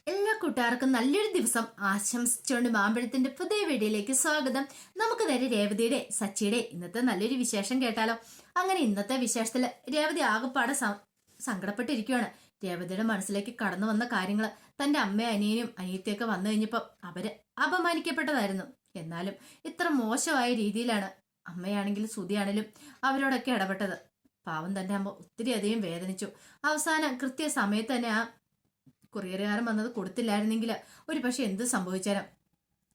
എല്ലാ കൂട്ടുകാർക്കും നല്ലൊരു ദിവസം ആശംസിച്ചുകൊണ്ട് മാമ്പഴത്തിന്റെ പുതിയ വീഡിയോയിലേക്ക് സ്വാഗതം. നമുക്ക് നേരെ രേവതിയുടെ സച്ചിയുടെ ഇന്നത്തെ നല്ലൊരു വിശേഷം കേട്ടാലോ. അങ്ങനെ ഇന്നത്തെ വിശേഷത്തില് രേവതി ആകെപ്പാടെ സങ്കടപ്പെട്ടിരിക്കുകയാണ്. രേവതിയുടെ മനസ്സിലേക്ക് കടന്നു വന്ന കാര്യങ്ങൾ തന്റെ അമ്മയും അനിയനും അനിയത്തിയൊക്കെ വന്നു കഴിഞ്ഞപ്പോൾ അവര് അപമാനിക്കപ്പെട്ടതായിരുന്നു. എന്നാലും ഇത്ര മോശമായ രീതിയിലാണ് അമ്മയാണെങ്കിലും ശ്രുതിയാണെങ്കിലും അവരോടൊക്കെ ഇടപെട്ടത്. പാവം തന്റെ അമ്മ ഒത്തിരി അധികം വേദനിച്ചു. അവസാനം കൃത്യസമയത്ത് തന്നെ ആ കൊറിയറുകാരൻ വന്നത് കൊടുത്തില്ലായിരുന്നെങ്കിൽ ഒരു പക്ഷെ എന്ത് സംഭവിച്ചാലും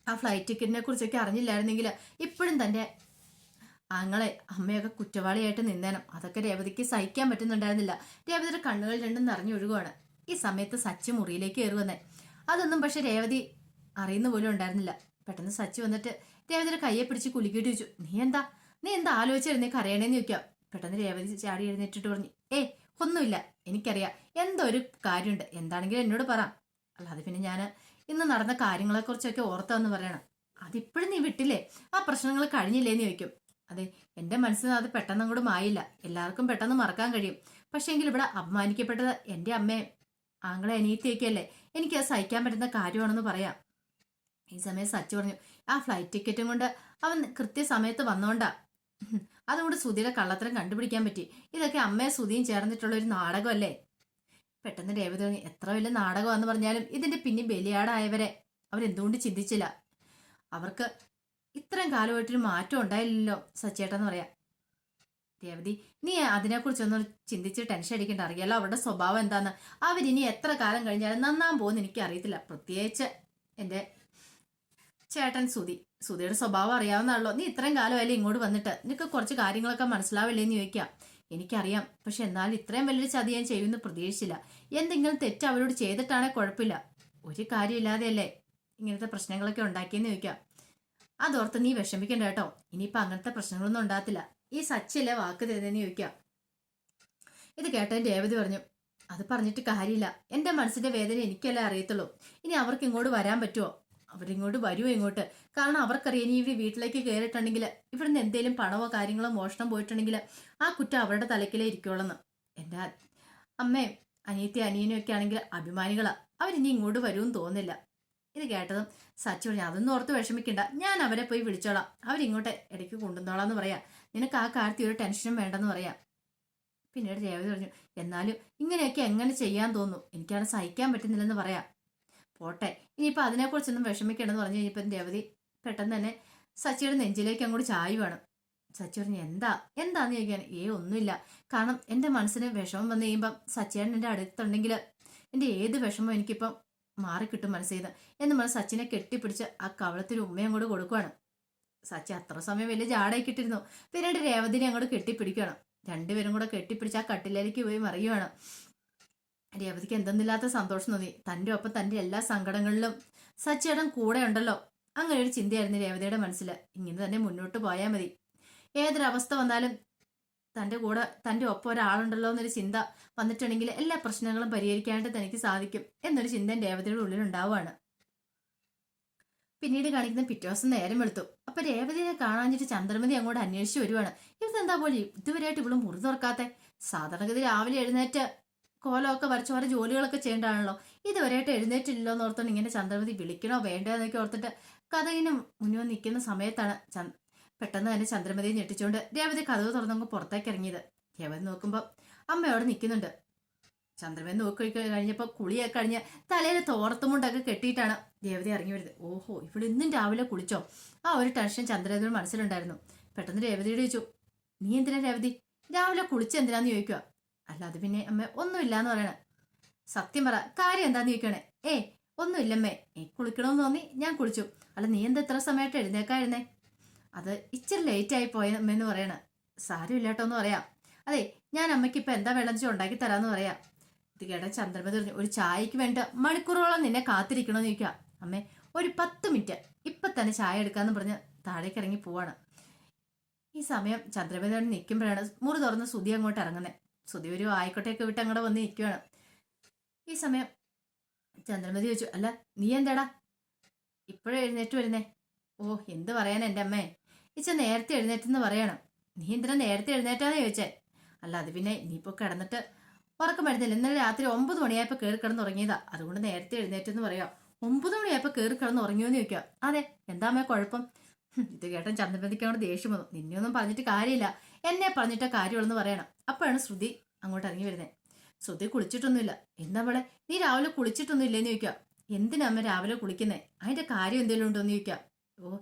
ആ ഫ്ലൈറ്റ് ടിക്കറ്റിനെ കുറിച്ചൊക്കെ അറിഞ്ഞില്ലായിരുന്നെങ്കിൽ ഇപ്പോഴും തന്റെ ആങ്ങളെ അമ്മയൊക്കെ കുറ്റവാളിയായിട്ട് നിന്നേനം. അതൊക്കെ രേവതിക്ക് സഹിക്കാൻ പറ്റുന്നുണ്ടായിരുന്നില്ല. രേവതിയുടെ കണ്ണുകൾ രണ്ടും നിറഞ്ഞൊഴുകുവാണ്. ഈ സമയത്ത് സച്ചി മുറിയിലേക്ക് കയറി വന്നേ. അതൊന്നും പക്ഷെ രേവതി അറിയുന്ന പോലും ഉണ്ടായിരുന്നില്ല. പെട്ടെന്ന് സച്ചി വന്നിട്ട് രേവതിയുടെ കയ്യെ പിടിച്ച് കുലുക്കിയിട്ട് ചോദിച്ചു, നീ എന്താ ആലോചിച്ചിരുന്നേ കരയണേന്ന് ചോദിക്കാം. പെട്ടെന്ന് രേവതി ചാടി എഴുന്നേറ്റിട്ട് പറഞ്ഞു, ഒന്നുമില്ല, എനിക്കറിയാം എന്തോ ഒരു കാര്യമുണ്ട്, എന്താണെങ്കിലും എന്നോട് പറ. അല്ലാതെ പിന്നെ ഞാൻ ഇന്ന് നടന്ന കാര്യങ്ങളെ കുറിച്ചൊക്കെ ഓർത്താന്ന് പറയണം. അതിപ്പോഴും നീ വിട്ടില്ലേ, ആ പ്രശ്നങ്ങൾ കഴിഞ്ഞില്ലേന്ന് ചോദിക്കും. അതെ, എന്റെ മനസ്സിൽ അത് പെട്ടെന്ന് അങ്ങോട്ട് മായില്ല. എല്ലാവർക്കും പെട്ടെന്ന് മറക്കാൻ കഴിയും. പക്ഷേങ്കിൽ ഇവിടെ അപമാനിക്കപ്പെട്ടത് എന്റെ അമ്മയെ ആങ്ങളെ അനിയത്തിയൊക്കെയല്ലേ, എനിക്കത് സഹിക്കാൻ പറ്റുന്ന കാര്യമാണെന്ന് പറയാം. ഈ സമയം സച്ചു പറഞ്ഞു, ആ ഫ്ലൈറ്റ് ടിക്കറ്റും കൊണ്ട് അവൻ കൃത്യസമയത്ത് വന്നോണ്ടാ. അതുകൊണ്ട് സുധിയുടെ കള്ളത്തരം കണ്ടുപിടിക്കാൻ പറ്റി. ഇതൊക്കെ അമ്മയും സുധിയും ചേർന്നിട്ടുള്ള ഒരു നാടകമല്ലേ. പെട്ടെന്ന് രേവതി പറഞ്ഞു, എത്ര വലിയ നാടകമാണെന്ന് പറഞ്ഞാലും ഇതിന്റെ പിന്നെ ബലിയാടായവരെ അവരെന്തുകൊണ്ട് ചിന്തിച്ചില്ല? അവർക്ക് ഇത്രയും കാലമായിട്ടൊരു മാറ്റം ഉണ്ടായില്ലല്ലോ സച്ചേട്ടെന്ന് പറയാം. രേവതി, നീ അതിനെക്കുറിച്ചൊന്നും ചിന്തിച്ച് ടെൻഷൻ അടിക്കേണ്ട. അറിയാലോ അവരുടെ സ്വഭാവം എന്താന്ന്. അവരിനി എത്ര കാലം കഴിഞ്ഞാലും നന്നാൻ പോകുന്ന എനിക്ക് അറിയത്തില്ല. പ്രത്യേകിച്ച് എന്റെ ചേട്ടൻ സുധിയുടെ സ്വഭാവം അറിയാവുന്നതാണല്ലോ. നീ ഇത്രയും കാലമല്ലേ ഇങ്ങോട്ട് വന്നിട്ട്, നിനക്ക് കുറച്ച് കാര്യങ്ങളൊക്കെ മനസ്സിലാവില്ലേന്ന് ചോദിക്കാം. എനിക്കറിയാം, പക്ഷെ എന്നാലും ഇത്രയും വലിയൊരു ചതി ഞാൻ ചെയ്യുമെന്ന് പ്രതീക്ഷിച്ചില്ല. എന്തെങ്കിലും തെറ്റ് അവരോട് ചെയ്തിട്ടാണെ കുഴപ്പമില്ല. ഒരു കാര്യമില്ലാതെയല്ലേ ഇങ്ങനത്തെ പ്രശ്നങ്ങളൊക്കെ ഉണ്ടാക്കിയെന്ന് ചോദിക്കാം. അതോർത്ത് നീ വിഷമിക്കണ്ട കേട്ടോ, ഇനിയിപ്പൊ അങ്ങനത്തെ പ്രശ്നങ്ങളൊന്നും ഉണ്ടാകത്തില്ല. ഈ സച്ചിയല്ലേ വാക്ക് തരുന്നതെന്ന് ചോദിക്കാം. ഇത് കേട്ടൻ രേവതി പറഞ്ഞു, അത് പറഞ്ഞിട്ട് കാര്യമില്ല. എന്റെ മനസ്സിന്റെ വേദന എനിക്കല്ലേ അറിയത്തുള്ളൂ. ഇനി അവർക്ക് ഇങ്ങോട്ട് വരാൻ പറ്റുമോ? അവരിങ്ങോട്ട് വരുമോ ഇങ്ങോട്ട്? കാരണം അവർക്കറിയാം, ഇനി ഇവർ വീട്ടിലേക്ക് കയറിയിട്ടുണ്ടെങ്കിൽ ഇവിടുന്ന് എന്തെങ്കിലും പണമോ കാര്യങ്ങളോ മോഷണം പോയിട്ടുണ്ടെങ്കിൽ ആ കുറ്റം അവരുടെ തലക്കിലേ ഇരിക്കുള്ളെന്ന്. എൻ്റെ അമ്മയും അനിയത്തി അനിയനും ഒക്കെ ആണെങ്കിൽ അഭിമാനികളാ. അവരിനി ഇങ്ങോട്ട് വരുമെന്ന് തോന്നില്ല. ഇത് കേട്ടതും സച്ചു പറഞ്ഞു, അതൊന്നും ഓർത്ത് വിഷമിക്കണ്ട, ഞാൻ അവരെ പോയി വിളിച്ചോളാം. അവരിങ്ങോട്ട് ഇടയ്ക്ക് കൊണ്ടുവന്നോളാന്ന് പറയാം. നിനക്ക് ആ കാര്യത്തിൽ ഒരു ടെൻഷനും വേണ്ടെന്ന് പറയാം. പിന്നീട് രേവതി പറഞ്ഞു, എന്നാലും ഇങ്ങനെയൊക്കെ എങ്ങനെ ചെയ്യാൻ തോന്നുന്നു, എനിക്കത് സഹിക്കാൻ പറ്റുന്നില്ലെന്ന് പറയാം. പോട്ടെ, ഇനിയിപ്പോൾ അതിനെക്കുറിച്ചൊന്നും വിഷമിക്കണമെന്ന് പറഞ്ഞു കഴിഞ്ഞപ്പോൾ രേവതി പെട്ടെന്ന് തന്നെ സച്ചിയുടെ നെഞ്ചിലേക്ക് അങ്ങോട്ട് ചായ വേണം. സച്ചി പറഞ്ഞു, എന്താന്ന് ചോദിക്കാൻ. ഒന്നുമില്ല, കാരണം എൻ്റെ മനസ്സിന് വിഷമം വന്നു കഴിയുമ്പം സച്ചിയേട്ടൻ എൻ്റെ അടുത്തുണ്ടെങ്കിൽ എൻ്റെ ഏത് വിഷമവും എനിക്കിപ്പം മാറിക്കിട്ടും മനസ്സിൽ എന്ന് പറഞ്ഞ് സച്ചിനെ കെട്ടിപ്പിടിച്ച് ആ കവളത്തിൽ ഉമ്മയും അങ്ങോട്ട് കൊടുക്കുകയാണ്. സച്ചി അത്ര സമയം വലിയ ജാടയാക്കിട്ടിരുന്നു. പിന്നീട് രേവതിനെ അങ്ങോട്ട് കെട്ടിപ്പിടിക്കുകയാണ്. രണ്ടുപേരും കൂടെ കെട്ടിപ്പിടിച്ച് ആ കട്ടിലേക്ക് പോയി മറിയുവാണ്. രേവതിക്ക് എന്തെന്നില്ലാത്ത സന്തോഷം തോന്നി. തൻ്റെ ഒപ്പം തൻ്റെ എല്ലാ സങ്കടങ്ങളിലും സച്ചിയേട്ടൻ കൂടെ ഉണ്ടല്ലോ, അങ്ങനെ ഒരു ചിന്തയായിരുന്നു രേവതിയുടെ മനസ്സിൽ. ഇങ്ങനെ തന്നെ മുന്നോട്ട് പോയാൽ മതി, ഏതൊരവസ്ഥ വന്നാലും തൻ്റെ കൂടെ തൻ്റെ ഒപ്പം ഒരാളുണ്ടല്ലോ എന്നൊരു ചിന്ത വന്നിട്ടുണ്ടെങ്കിൽ എല്ലാ പ്രശ്നങ്ങളും പരിഹരിക്കാനായിട്ട് തനിക്ക് സാധിക്കും എന്നൊരു ചിന്ത രേവതിയുടെ ഉള്ളിൽ ഉണ്ടാവുകയാണ്. പിന്നീട് കാണിക്കുന്ന പിറ്റേ ദിവസം നേരം വെളുത്തു. അപ്പൊ രേവതിയെ കാണാഞ്ഞിട്ട് ചന്ദ്രമതി അങ്ങോട്ട് അന്വേഷിച്ചു വരുവാണ്. ഇതെന്താ പോലെ ഇതുവരെയായിട്ട് ഇവള് മുറി തുറക്കാത്തെ? സാധാരണഗതി രാവിലെ എഴുന്നേറ്റ് കോലമൊക്കെ വരച്ച് ഓരോ ജോലികളൊക്കെ ചെയ്യേണ്ടതാണല്ലോ, ഇതുവരെയായിട്ട് എഴുന്നേറ്റില്ലല്ലോ എന്ന് ഓർത്തോണ്ട് ഇങ്ങനെ ചന്ദ്രമതി വിളിക്കണോ വേണ്ടോ എന്നൊക്കെ ഓർത്തിട്ട് കഥകിന് മുന്നിൽ നിൽക്കുന്ന സമയത്താണ് പെട്ടെന്ന് തന്നെ ചന്ദ്രമതിയെ ഞെട്ടിച്ചുകൊണ്ട് രേവതി കഥവ് തുറന്നങ്ങ് പുറത്തേക്ക് ഇറങ്ങിയത്. രേവതി നോക്കുമ്പോൾ അമ്മ അവിടെ നിൽക്കുന്നുണ്ട്. ചന്ദ്രമതി നോക്കി കഴിഞ്ഞപ്പോൾ കുളിയൊക്കെ കഴിഞ്ഞ് തലയിൽ തോർത്തുമുണ്ടൊക്കെ കെട്ടിയിട്ടാണ് രേവതി ഇറങ്ങി വരുന്നത്. ഓഹോ, ഇവിടെ ഇന്നും രാവിലെ കുളിച്ചോ? ആ ഒരു ടെൻഷൻ ചന്ദ്രമതിയുടെ മനസ്സിലുണ്ടായിരുന്നു. പെട്ടെന്ന് രേവതിയോട് ചോദിച്ചു, നീ എന്തിനാ രേവതി രാവിലെ കുളിച്ചെന്തിനാന്ന് ചോദിക്കുക. അല്ല അത് പിന്നെ അമ്മ ഒന്നുമില്ലാന്ന് പറയണേ. സത്യം പറ, കാര്യം എന്താന്ന് ചോദിക്കണേ. ഒന്നുമില്ലമ്മേ, കുളിക്കണമെന്ന് തോന്നി ഞാൻ കുളിച്ചു. അല്ല നീ എന്താ ഇത്ര സമയമായിട്ട് എഴുന്നേക്കായിരുന്നേ? അത് ഇച്ചിരി ലേറ്റ് ആയി പോയമ്മേന്ന് പറയണ. സാരമില്ലാട്ടോന്ന് പറയാം. അതെ, ഞാൻ അമ്മയ്ക്ക് ഇപ്പൊ എന്താ വെള്ളം ഉണ്ടാക്കി തരാന്ന് പറയാം. ഇത് കേട്ട ചന്ദ്രമതി പറഞ്ഞു, ഒരു ചായക്ക് വേണ്ട മണിക്കൂറോളം നിന്നെ കാത്തിരിക്കണമെന്ന് ചോദിക്കുക. അമ്മേ, ഒരു 10 മിനിറ്റ് ഇപ്പൊ തന്നെ ചായ എടുക്കാന്ന് പറഞ്ഞ് താഴേക്ക് ഇറങ്ങി പോവാണ്. ഈ സമയം ചന്ദ്രമതി അവിടെ നിൽക്കുമ്പോഴാണ് മുറി തുറന്ന് സുധി അങ്ങോട്ട് ഇറങ്ങുന്നത്. സുധി ഒരു ആയിക്കോട്ടെയൊക്കെ വിട്ട് അങ്ങോട്ട് വന്ന് നിൽക്കുകയാണ്. ഈ സമയം ചന്ദ്രമതി ചോദിച്ചു, അല്ല നീ എന്താടാ ഇപ്പോഴും എഴുന്നേറ്റ് വരുന്നേ? എന്ത് പറയാൻ എൻ്റെ അമ്മേ, ഇച്ച നേരത്തെ എഴുന്നേറ്റെന്ന് പറയണം. നീ എന്തിനാ നേരത്തെ എഴുന്നേറ്റാന്ന് ചോദിച്ചേ? അല്ല അത് പിന്നെ ഇനിയിപ്പോൾ കിടന്നിട്ട് ഉറക്കം വരുന്നില്ല. ഇന്നലെ രാത്രി 9 മണിയായപ്പോ കയറി കിടന്ന് ഉറങ്ങിയതാ, അതുകൊണ്ട് നേരത്തെ എഴുന്നേറ്റെന്ന് പറയാം. 9 മണിയായപ്പോ കയറി കിടന്ന് ഉറങ്ങിയോന്ന് ചോദിക്കാം. അതെ, എന്താ അമ്മേ കുഴപ്പം? ഇത് കേട്ടൻ ചന്ദ്രമതിക്ക് അങ്ങോട്ട് ദേഷ്യം വന്നു. നിന്നെയൊന്നും പറഞ്ഞിട്ട് കാര്യമില്ല, എന്നെ പറഞ്ഞിട്ട കാര്യമുള്ളെന്ന് പറയണം. അപ്പോഴാണ് ശ്രുതി അങ്ങോട്ട് ഇറങ്ങി വരുന്നത്. ശ്രുതി കുളിച്ചിട്ടൊന്നുമില്ല. എന്താ അവളെ, നീ രാവിലെ കുളിച്ചിട്ടൊന്നും ഇല്ലേന്ന് ചോദിക്കാം. എന്തിനാ അമ്മ രാവിലെ കുളിക്കുന്നേ, അതിന്റെ കാര്യം എന്തെങ്കിലും ഉണ്ടോന്ന് ചോദിക്കാം. ഓ,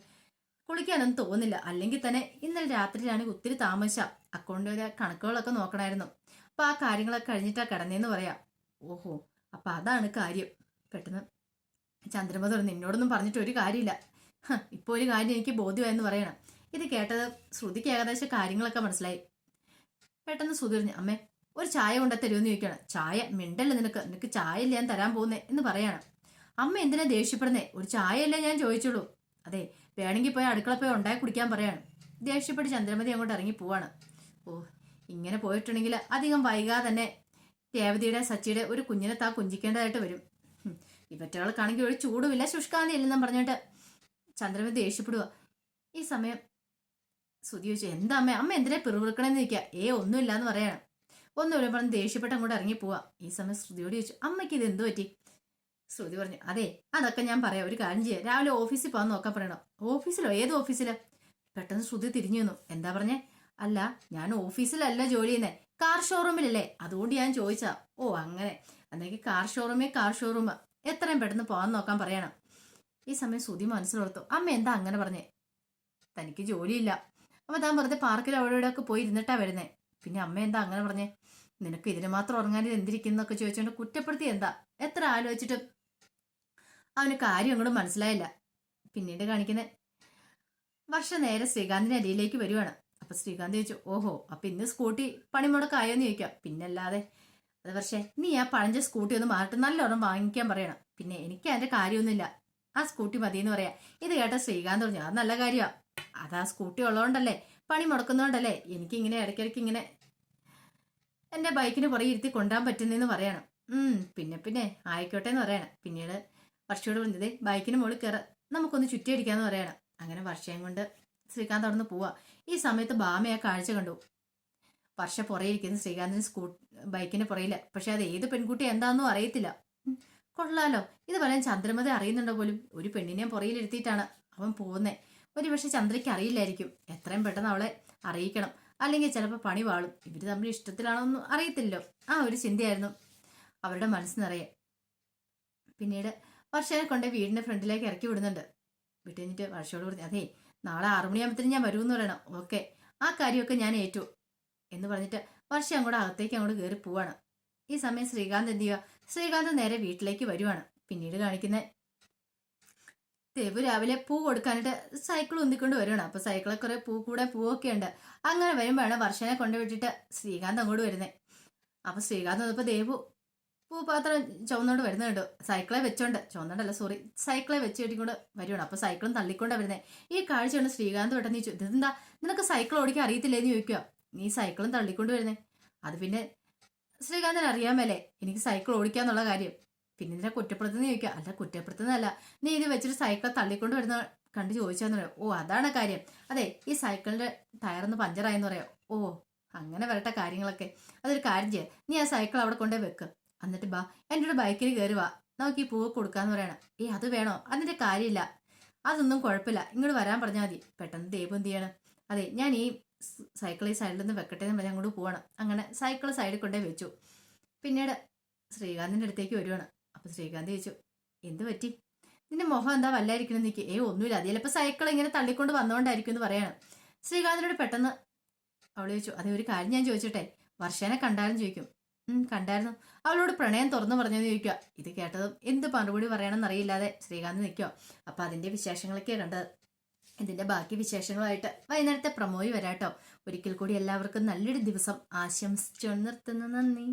കുളിക്കാനൊന്നും തോന്നില്ല, അല്ലെങ്കിൽ തന്നെ ഇന്നലെ രാത്രിയിലാണെങ്കിൽ ഒത്തിരി താമസിച്ച അക്കൗണ്ടിലെ കണക്കുകളൊക്കെ നോക്കണമായിരുന്നു. അപ്പൊ ആ കാര്യങ്ങളൊക്കെ കഴിഞ്ഞിട്ടാ കിടന്നേന്ന് പറയാം. ഓഹോ, അപ്പൊ അതാണ് കാര്യം. പെട്ടെന്ന് ചന്ദ്രമ പറഞ്ഞു, നിന്നോടൊന്നും പറഞ്ഞിട്ട് ഒരു കാര്യമില്ല, ഇപ്പൊ ഒരു കാര്യം എനിക്ക് ബോധ്യമായെന്ന് പറയണം. ഇത് കേട്ടത് ശ്രുതിക്ക് ഏകദേശം കാര്യങ്ങളൊക്കെ മനസ്സിലായി. പെട്ടെന്ന് ശ്രുതി പറഞ്ഞു, അമ്മേ ഒരു ചായ കൊണ്ട തരുമെന്ന് ചോദിക്കണം. ചായ മിണ്ടല്ല, നിനക്ക് നിനക്ക് ചായ ഇല്ല ഞാൻ തരാൻ പോകുന്നേ എന്ന് പറയാണ്. അമ്മ എന്തിനാ ദേഷ്യപ്പെടുന്നേ, ഒരു ചായയല്ലേ ഞാൻ ചോദിച്ചുള്ളൂ. അതെ, വേണമെങ്കിൽ പോയി അടുക്കള പോയി ഉണ്ടാക്കി കുടിക്കാൻ പറയാണ്. ദേഷ്യപ്പെട്ട് ചന്ദ്രമതി അങ്ങോട്ട് ഇറങ്ങി പോവാണ്. ഓ, ഇങ്ങനെ പോയിട്ടുണ്ടെങ്കിൽ അധികം വൈകാതെ തന്നെ രേവതിയുടെ സച്ചിയുടെ ഒരു കുഞ്ഞിനെ കുഞ്ചിക്കേണ്ടതായിട്ട് വരും. ഇവറ്റകൾക്കാണെങ്കിൽ ഒരു ചൂടുമില്ല ശുഷ്കാന്തി ഇല്ലെന്നും പറഞ്ഞിട്ട് ചന്ദ്രമതി ദേഷ്യപ്പെടുക. ഈ സമയം ശ്രുതി ചോദിച്ചു, എന്താ അമ്മ, അമ്മ എന്തിനാ പിറുപിറുക്കണെന്ന് ചോദിക്കുക. ഒന്നുമില്ല എന്ന് പറയണം. ഒന്നുമില്ല പറഞ്ഞ് ദേഷ്യപ്പെട്ട് അങ്ങോട്ട് ഇറങ്ങി പോവാ. ഈ സമയം ശ്രുതിയോട് ചോദിച്ചു, അമ്മയ്ക്ക് ഇത് എന്ത് പറ്റി? ശ്രുതി പറഞ്ഞു, അതെ അതൊക്കെ ഞാൻ പറയാം, ഒരു കാര്യം ചെയ്യാം, രാവിലെ ഓഫീസിൽ പോകാൻ നോക്കാൻ പറയണം. ഓഫീസിലോ, ഏത് ഓഫീസില്? പെട്ടെന്ന് ശ്രുതി തിരിഞ്ഞു വന്നു. എന്താ പറഞ്ഞേ? അല്ല, ഞാൻ ഓഫീസിലല്ല ജോലി ചെയ്യുന്നേ, കാർ ഷോറൂമിലല്ലേ, അതുകൊണ്ട് ഞാൻ ചോദിച്ചാ. ഓ അങ്ങനെ, അല്ലെങ്കിൽ കാർ ഷോറൂം എത്രയും പെട്ടെന്ന് പോകാൻ നോക്കാൻ പറയണം. ഈ സമയം ശ്രുതി മനസ്സിലോർത്തു, അമ്മ എന്താ അങ്ങനെ പറഞ്ഞേ? തനിക്ക് ജോലിയില്ല, അപ്പൊ താൻ വെറുതെ പാർക്കിൽ അവിടെ ഇവിടെ ഒക്കെ പോയി ഇരുന്നിട്ടാ വരുന്നേ. പിന്നെ അമ്മ എന്താ അങ്ങനെ പറഞ്ഞേ? നിനക്ക് ഇതിന് മാത്രം ഉറങ്ങാൻ എന്തിരിക്കുന്നൊക്കെ ചോദിച്ചോണ്ട് കുറ്റപ്പെടുത്തി. എന്താ എത്ര ആലോചിച്ചിട്ടും അവന് കാര്യം അങ്ങോട്ട് മനസ്സിലായില്ല. പിന്നീട് കാണിക്കുന്നത് വർഷ നേരെ ശ്രീകാന്തിന്റെ അരിയിലേക്ക് വരുവാണ്. അപ്പൊ ശ്രീകാന്ത് ചോദിച്ചു, ഓഹോ, അപ്പൊ ഇന്ന് സ്കൂട്ടി പണിമുടക്കായോന്ന് ചോദിക്കാം. പിന്നല്ലാതെ. അത് പക്ഷേ നീ ആ പഴഞ്ച സ്കൂട്ടി ഒന്ന് മാറിട്ട് നല്ലോണം വാങ്ങിക്കാൻ പറയണം. പിന്നെ എനിക്ക് അതിന്റെ കാര്യമൊന്നുമില്ല, ആ സ്കൂട്ടി മതിയെന്ന് പറയാ. ഇത് കേട്ട ശ്രീകാന്ത് പറഞ്ഞു, അത് നല്ല കാര്യമാ, അതാ സ്കൂട്ടി ഉള്ളതുകൊണ്ടല്ലേ, പണി മുടക്കുന്നതുകൊണ്ടല്ലേ എനിക്ക് ഇങ്ങനെ ഇടയ്ക്കിടയ്ക്ക് ഇങ്ങനെ എന്റെ ബൈക്കിന് പുറകെ ഇരുത്തി കൊണ്ടുപോകാൻ പറ്റുന്നെന്ന് പറയണം. പിന്നെ ആയിക്കോട്ടെ എന്ന് പറയണം. പിന്നീട് വർഷയോട് പറഞ്ഞത്, ബൈക്കിന് മുകളിൽ കയറ, നമുക്കൊന്ന് ചുറ്റിയടിക്കാന്ന് പറയണം. അങ്ങനെ വർഷയും കൊണ്ട് ശ്രീകാന്ത് അവിടെ നിന്ന് പോവാ. ഈ സമയത്ത് ഭാമയെ കാഴ്ച കണ്ടു. വർഷ പുറയിരിക്കുന്നു ശ്രീകാന്തിന് ബൈക്കിന് പുറയില്ല. പക്ഷെ അത് ഏത് പെൺകുട്ടി എന്താണെന്നും അറിയത്തില്ല. കൊള്ളാലോ, ഇത് പറയാൻ ചന്ദ്രമതി അറിയുന്നുണ്ടോ പോലും. ഒരു പെണ്ണിനെ പുറയിലിരുത്തിയിട്ടാണ് അവൻ പോകുന്നത്. ഒരു പക്ഷെ ചന്ദ്രയ്ക്ക് അറിയില്ലായിരിക്കും. എത്രയും പെട്ടെന്ന് അവളെ അറിയിക്കണം, അല്ലെങ്കിൽ ചിലപ്പോൾ പണി വാളും. ഇവര് തമ്മിൽ ഇഷ്ടത്തിലാണോന്നും അറിയത്തില്ലല്ലോ. ആ ഒരു ചിന്തയായിരുന്നു അവരുടെ മനസ്സ് നിറയെ. പിന്നീട് വർഷനെ കൊണ്ട് വീടിന്റെ ഫ്രണ്ടിലേക്ക് ഇറക്കി വിടുന്നുണ്ട്. വിട്ടു കഴിഞ്ഞിട്ട് വർഷയോട് പറഞ്ഞു, അതെ നാളെ 6 മണിയാകുമ്പത്തിന് ഞാൻ വരുമെന്ന് പറയണം. ഓക്കെ, ആ കാര്യമൊക്കെ ഞാൻ ഏറ്റു എന്ന് പറഞ്ഞിട്ട് വർഷ അങ്ങോട്ട് അകത്തേക്ക് അങ്ങോട്ട് കയറി പോവാണ്. ഈ സമയം ശ്രീകാന്ത് എന്ത് ചെയ്യുക, ശ്രീകാന്ത് നേരെ വീട്ടിലേക്ക് വരുവാണ്. പിന്നീട് കാണിക്കുന്നത് ദേവു രാവിലെ പൂ കൊടുക്കാനായിട്ട് സൈക്കിൾ ഉന്തിക്കൊണ്ട് വരുവാണ്. അപ്പൊ സൈക്കിളെ കുറെ പൂവൊക്കെ ഉണ്ട്. അങ്ങനെ വരുമ്പോഴാണ് വർഷനെ കൊണ്ടുവിട്ടിട്ട് ശ്രീകാന്ത് അങ്ങോട്ട് വരുന്നത്. അപ്പൊ ശ്രീകാന്ത് വന്നപ്പോ ദേവു പൂപാത്രം ചുവന്നോണ്ട് വരുന്നുണ്ട്. സൈക്കിളെ വെച്ചോണ്ട്, ചുവന്നോണ്ടല്ല സോറി, സൈക്കിളെ വെച്ച് കെട്ടിക്കൊണ്ട് വരുവാണ്. അപ്പൊ സൈക്കിളും തള്ളിക്കൊണ്ടാ വരുന്നത്. ഈ കാഴ്ചയാണ് ശ്രീകാന്ത് പെട്ടെന്ന് ചോദിച്ചു, ഇതെന്താ നിനക്ക് സൈക്കിൾ ഓടിക്കാൻ അറിയത്തില്ലേന്ന് ചോദിക്കുക. നീ സൈക്കിളും തള്ളിക്കൊണ്ട് വരുന്നേ? അത് പിന്നെ ശ്രീകാന്തിന് അറിയാമല്ലേ എനിക്ക് സൈക്കിൾ ഓടിക്കാന്നുള്ള കാര്യം. പിന്നെ ഇതിനെ കുറ്റപ്പെടുത്തുന്ന ചോദിക്കുക. അല്ല, കുറ്റപ്പെടുത്തുന്നതല്ല, നീ ഇത് വെച്ചിട്ട് സൈക്കിളെ തള്ളിക്കൊണ്ട് വരുന്ന കണ്ട് ചോദിച്ചാന്ന് പറയാം. ഓ അതാണ് കാര്യം. അതെ, ഈ സൈക്കിളിന്റെ ടയറൊന്ന് പഞ്ചറായെന്ന് പറയാം. ഓ അങ്ങനെ വരട്ടെ കാര്യങ്ങളൊക്കെ. അതൊരു കാര്യം ചെയ്യാം, നീ ആ സൈക്കിൾ അവിടെ കൊണ്ടേ വെക്ക്, എന്നിട്ട് ബാ എൻ്റെ ഒരു ബൈക്കിൽ കയറി വാ, നമുക്ക് ഈ പൂവ് കൊടുക്കാന്ന് പറയണം. അത് വേണോ? അതിന്റെ കാര്യമില്ല, അതൊന്നും കുഴപ്പമില്ല, ഇങ്ങോട്ട് വരാൻ പറഞ്ഞാൽ മതി. പെട്ടെന്ന് ദേവം എന്ത് ചെയ്യണം, അതെ ഞാൻ ഈ സൈക്കിൾ ഈ സൈഡിൽ നിന്ന് വെക്കട്ടെ എന്ന് പറഞ്ഞാൽ അങ്ങോട്ട് പോവാണ്. അങ്ങനെ സൈക്കിൾ സൈഡിൽ കൊണ്ടേ വെച്ചു. പിന്നീട് ശ്രീകാന്തിന്റെ അടുത്തേക്ക് വരുവാണ്. അപ്പൊ ശ്രീകാന്ത് ചോദിച്ചു, എന്ത് പറ്റി, നിന്റെ മുഖം എന്താ വല്ലായിരിക്കണം നിൽക്ക്? ഒന്നുമില്ല, അത് ചിലപ്പോൾ സൈക്കിൾ ഇങ്ങനെ തള്ളിക്കൊണ്ട് വന്നുകൊണ്ടായിരിക്കും എന്ന് പറയാണ്. ശ്രീകാന്തിനോട് പെട്ടെന്ന് അവൾ ചോദിച്ചു, അതേ ഒരു കാര്യം ഞാൻ ചോദിച്ചോട്ടെ, വർഷേനെ കണ്ടാലും ചോദിക്കും. കണ്ടായിരുന്നു, അവളോട് പ്രണയം തുറന്നു പറഞ്ഞെന്ന് ചോദിക്കുക. ഇത് കേട്ടതും എന്ത് മറുപടി പറയണമെന്ന് അറിയില്ലാതെ ശ്രീകാന്ത് നിൽക്കുക. അപ്പൊ അതിന്റെ വിശേഷങ്ങളൊക്കെയാണ് കണ്ടത്. ഇതിന്റെ ബാക്കി വിശേഷങ്ങളായിട്ട് വൈകുന്നേരത്തെ പ്രമോയി വരാട്ടോ. ഒരിക്കൽ കൂടി എല്ലാവർക്കും നല്ലൊരു ദിവസം ആശംസിച്ചു നിർത്തുന്നു. നന്ദി.